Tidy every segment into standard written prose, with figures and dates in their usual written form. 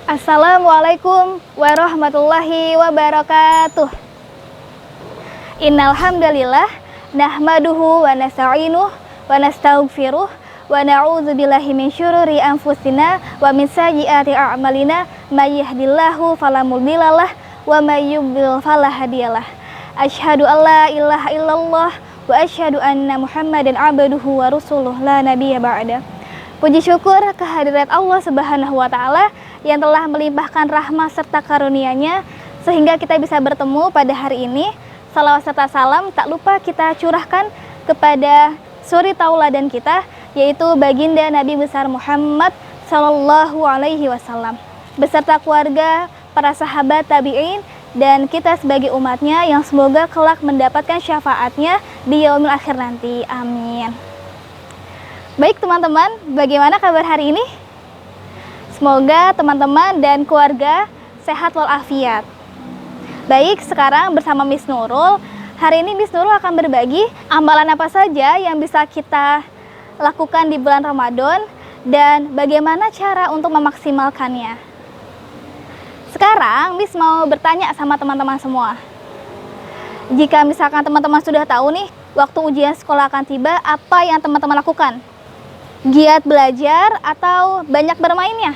Assalamualaikum warahmatullahi wabarakatuh. Innal hamdalillah nahmaduhu wa nasta'inuhu wa nastaghfiruh wa na'udzu billahi min syururi anfusina wa min sayyiati a'malina may yahdihillahu fala mudhillalah wa may yudhlil fala hadiyalah. Asyhadu an la ilaha illallah wa asyhadu anna Muhammadan abduhu wa rasuluh la nabiyya ba'da. Puji syukur kehadirat Allah Subhanahu wa taala yang telah melimpahkan rahmat serta karunia-Nya sehingga kita bisa bertemu pada hari ini. Salawat serta salam tak lupa kita curahkan kepada suri tauladan kita, yaitu baginda Nabi besar Muhammad sallallahu alaihi wasallam beserta keluarga, para sahabat tabi'in dan kita sebagai umatnya yang semoga kelak mendapatkan syafaatnya di yaumil akhir nanti. Amin. Baik teman-teman, bagaimana kabar hari ini? Semoga teman-teman dan keluarga sehat walafiat. Baik, sekarang bersama Miss Nurul, hari ini Miss Nurul akan berbagi amalan apa saja yang bisa kita lakukan di bulan Ramadan dan bagaimana cara untuk memaksimalkannya. Sekarang Miss mau bertanya sama teman-teman semua. Jika misalkan teman-teman sudah tahu nih, waktu ujian sekolah akan tiba, apa yang teman-teman lakukan? Giat belajar atau banyak bermainnya?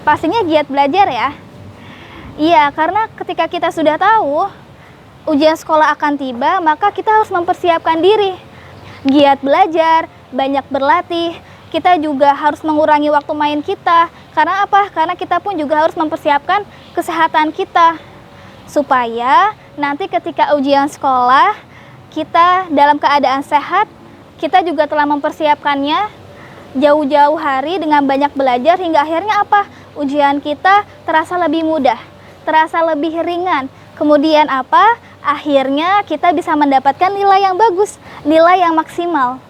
Pastinya giat belajar ya. Iya, karena ketika kita sudah tahu ujian sekolah akan tiba, maka kita harus mempersiapkan diri. Giat belajar, banyak berlatih, kita juga harus mengurangi waktu main kita. Karena apa? Karena kita pun juga harus mempersiapkan kesehatan kita. Supaya nanti ketika ujian sekolah, kita dalam keadaan sehat, kita juga telah mempersiapkannya jauh-jauh hari dengan banyak belajar hingga akhirnya apa? Ujian kita terasa lebih mudah, terasa lebih ringan. Kemudian apa? Akhirnya kita bisa mendapatkan nilai yang bagus, nilai yang maksimal.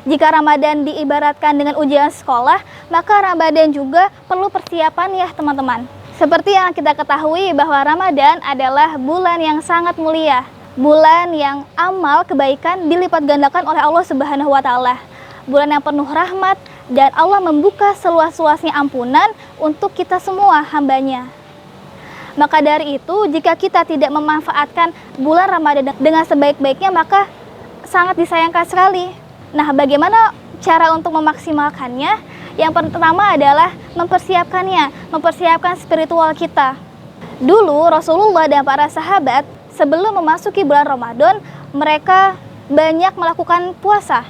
Jika Ramadan diibaratkan dengan ujian sekolah, maka Ramadan juga perlu persiapan ya teman-teman. Seperti yang kita ketahui bahwa Ramadan adalah bulan yang sangat mulia, bulan yang amal kebaikan dilipat gandakan oleh Allah Subhanahu wa taala. Bulan yang penuh rahmat dan Allah membuka seluas-luasnya ampunan untuk kita semua hambanya. Maka dari itu, jika kita tidak memanfaatkan bulan Ramadan dengan sebaik-baiknya, maka sangat disayangkan sekali. Nah, bagaimana cara untuk memaksimalkannya? Yang pertama adalah mempersiapkan spiritual kita. Dulu Rasulullah dan para sahabat sebelum memasuki bulan Ramadan, mereka banyak melakukan puasa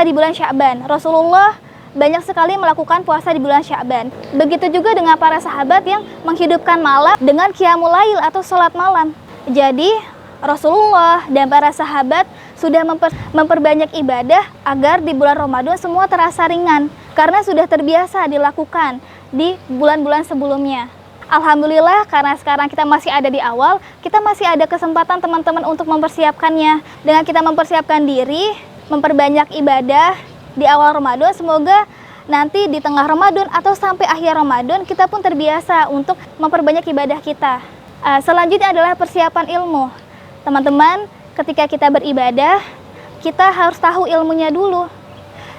di bulan Sya'ban. Rasulullah banyak sekali melakukan puasa di bulan Sya'ban. Begitu juga dengan para sahabat yang menghidupkan malam dengan qiyamul lail atau sholat malam. Jadi Rasulullah dan para sahabat sudah memperbanyak ibadah agar di bulan Ramadan semua terasa ringan karena sudah terbiasa dilakukan di bulan-bulan sebelumnya. Alhamdulillah, karena sekarang kita masih ada di awal, kita masih ada kesempatan teman-teman untuk mempersiapkannya. Dengan kita mempersiapkan diri, memperbanyak ibadah di awal Ramadan, semoga nanti di tengah Ramadan atau sampai akhir Ramadan kita pun terbiasa untuk memperbanyak ibadah kita. Selanjutnya adalah persiapan ilmu. Teman-teman, ketika kita beribadah, kita harus tahu ilmunya dulu.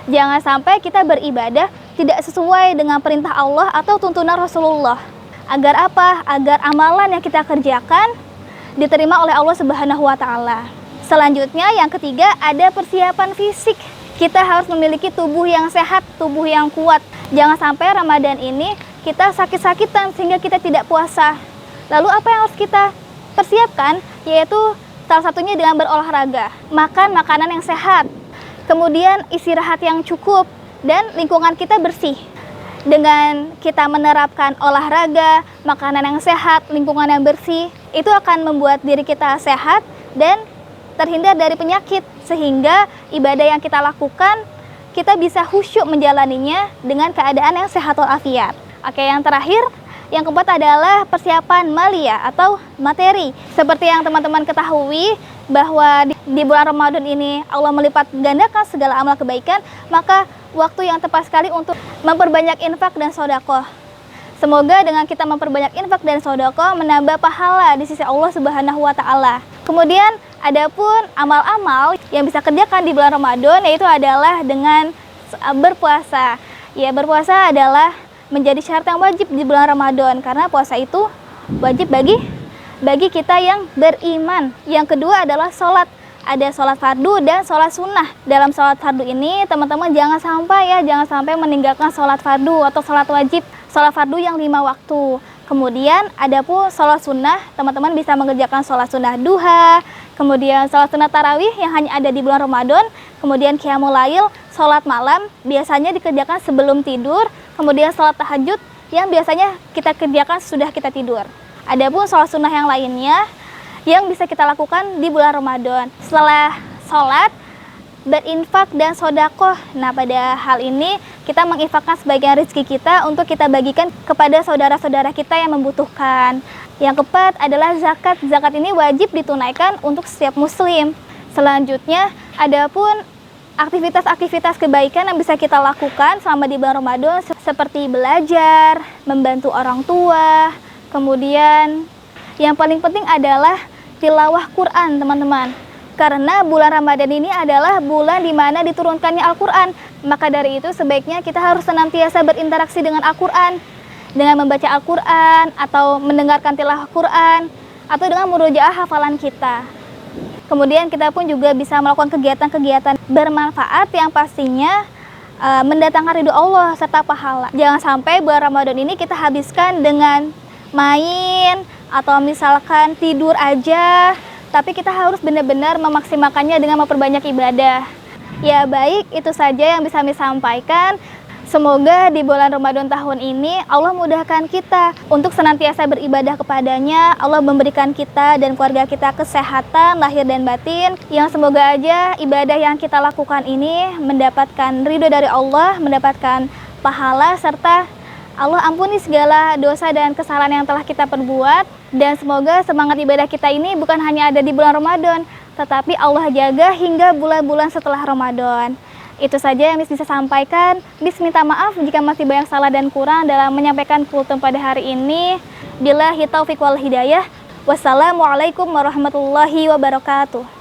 Jangan sampai kita beribadah tidak sesuai dengan perintah Allah atau tuntunan Rasulullah. Agar apa? Agar amalan yang kita kerjakan diterima oleh Allah Subhanahu wa taala. Selanjutnya yang ketiga ada persiapan fisik. Kita harus memiliki tubuh yang sehat, tubuh yang kuat. Jangan sampai Ramadan ini kita sakit-sakitan sehingga kita tidak puasa. Lalu apa yang harus kita persiapkan? Yaitu salah satunya dengan berolahraga, makan makanan yang sehat, kemudian istirahat yang cukup, dan lingkungan kita bersih. Dengan kita menerapkan olahraga, makanan yang sehat, lingkungan yang bersih, itu akan membuat diri kita sehat dan terhindar dari penyakit, sehingga ibadah yang kita lakukan kita bisa khusyuk menjalaninya dengan keadaan yang sehat walafiat. Oke, yang terakhir, yang keempat adalah persiapan malia atau materi. Seperti yang teman-teman ketahui bahwa di bulan Ramadan ini Allah melipat gandakan segala amal kebaikan, maka waktu yang tepat sekali untuk memperbanyak infak dan sedekah. Semoga dengan kita memperbanyak infak dan sedekah menambah pahala di sisi Allah Subhanahu wa taala. Kemudian adapun amal-amal yang bisa kerjakan di bulan Ramadan yaitu adalah dengan berpuasa. Ya, berpuasa adalah menjadi syarat yang wajib di bulan Ramadan, karena puasa itu wajib bagi kita yang beriman. Yang kedua adalah sholat. Ada sholat fardu dan sholat sunnah. Dalam sholat fardu ini teman-teman jangan sampai meninggalkan sholat fardu atau sholat wajib. Sholat fardu yang 5 waktu. Kemudian ada pun sholat sunnah, teman-teman bisa mengerjakan sholat sunnah duha, kemudian sholat sunnah tarawih yang hanya ada di bulan Ramadan, kemudian qiyamul lail, sholat malam biasanya dikerjakan sebelum tidur, kemudian sholat tahajud yang biasanya kita kerjakan sudah kita tidur. Ada pun sholat sunnah yang lainnya yang bisa kita lakukan di bulan Ramadan. Setelah sholat, berinfak dan sodakoh. Nah, pada hal ini kita menginfakkan sebagian rezeki kita untuk kita bagikan kepada saudara-saudara kita yang membutuhkan. Yang keempat adalah zakat. Zakat ini wajib ditunaikan untuk setiap muslim. Selanjutnya, ada pun aktivitas-aktivitas kebaikan yang bisa kita lakukan selama di bulan Ramadan, seperti belajar, membantu orang tua, kemudian yang paling penting adalah tilawah Quran, teman-teman. Karena bulan Ramadan ini adalah bulan di mana diturunkannya Al-Quran. Maka dari itu sebaiknya kita harus senantiasa berinteraksi dengan Al-Quran. Dengan membaca Al-Quran, atau mendengarkan tilawah Quran, atau dengan murojaah hafalan kita. Kemudian kita pun juga bisa melakukan kegiatan-kegiatan bermanfaat yang pastinya mendatangkan ridho Allah serta pahala. Jangan sampai bulan Ramadan ini kita habiskan dengan main, atau misalkan tidur aja, tapi kita harus benar-benar memaksimalkannya dengan memperbanyak ibadah. Ya baik, itu saja yang bisa kami sampaikan. Semoga di bulan Ramadan tahun ini Allah mudahkan kita untuk senantiasa beribadah kepadanya. Allah memberikan kita dan keluarga kita kesehatan lahir dan batin. Yang semoga aja ibadah yang kita lakukan ini mendapatkan ridho dari Allah, mendapatkan pahala, serta Allah ampuni segala dosa dan kesalahan yang telah kita perbuat. Dan semoga semangat ibadah kita ini bukan hanya ada di bulan Ramadan, tetapi Allah jaga hingga bulan-bulan setelah Ramadan. Itu saja yang bisa sampaikan. Minta maaf jika masih banyak salah dan kurang dalam menyampaikan kultum pada hari ini. Billahi taufiq wal hidayah. Wassalamualaikum warahmatullahi wabarakatuh.